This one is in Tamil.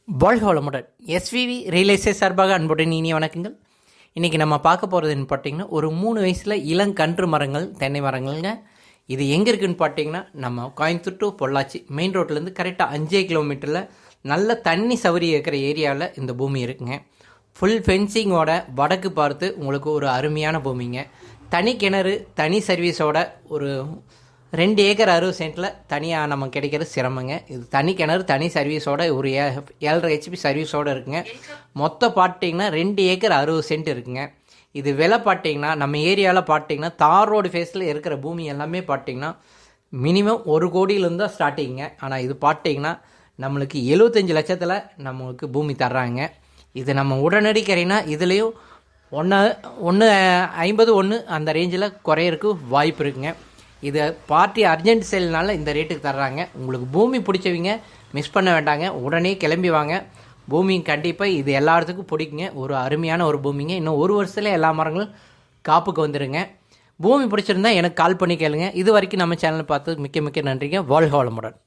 வாழ்க வளமுடன். எஸ்விவி ரியல் எஸ்டேட் சார்பாக அன்புடன் இனிய வணக்கங்கள். இன்றைக்கி நம்ம பார்க்க போகிறதுன்னு பார்த்தீங்கன்னா, ஒரு 3 வயசில் இளங்கன்று மரங்கள், தென்னை மரங்கள்ங்க. இது எங்கே இருக்குதுன்னு பார்த்தீங்கன்னா, நம்ம கோயம்புத்தூர் டு பொள்ளாச்சி மெயின் ரோட்லேருந்து கரெக்டாக 5 கிலோமீட்டரில் நல்ல தண்ணி சௌகரியம் இருக்கிற ஏரியாவில் இந்த பூமி இருக்குங்க. ஃபுல் ஃபென்சிங்கோட வடக்கு பார்த்து உங்களுக்கு ஒரு அருமையான பூமிங்க. தனி கிணறு, தனி சர்வீஸோட ஒரு 2 ஏக்கர் 60 சென்ட்டில் தனியாக நமக்கு கிடைக்கிறது சிரமங்க. இது தனி கிணறு, தனி சர்வீஸோட ஒரு 7.5 HP சர்வீஸோடு இருக்குங்க. மொத்தம் பார்த்தீங்கன்னா 2 ஏக்கர் 60 சென்ட் இருக்குங்க. இது விலை பார்த்தீங்கன்னா நம்ம ஏரியாவில் பார்த்தீங்கன்னா தார் ரோடு ஃபேஸில் இருக்கிற பூமி எல்லாமே பார்த்தீங்கன்னா மினிமம் 1 கோடியிலேருந்து தான் ஸ்டார்டிங்க. ஆனால் இது பார்த்தீங்கன்னா நம்மளுக்கு 75 லட்சத்தில் நம்மளுக்கு பூமி தர்றாங்க. இது நம்ம உடனடி கரைனா இதுலேயும் 1.50 அந்த ரேஞ்சில் குறையறதுக்கு வாய்ப்பு இருக்குங்க. இது பார்ட்டி அர்ஜென்ட் சேல்னால இந்த ரேட்டுக்கு தர்றாங்க. உங்களுக்கு பூமி பிடிச்சவங்க மிஸ் பண்ண வேண்டாங்க, உடனே கிளம்பி வாங்க. பூமி கண்டிப்பாக இது எல்லாத்துக்கும் பிடிக்குங்க. ஒரு அருமையான ஒரு பூமிங்க. இன்னும் 1 வருஷத்தில் எல்லா மரங்களும் காப்புக்கு வந்துடுங்க. பூமி பிடிச்சிருந்தா எனக்கு கால் பண்ணி கேளுங்க. இது வரைக்கும் நம்ம சேனலை பார்த்து மிக்க மிக்க நன்றிங்க. வாழ்க வளமுடன்.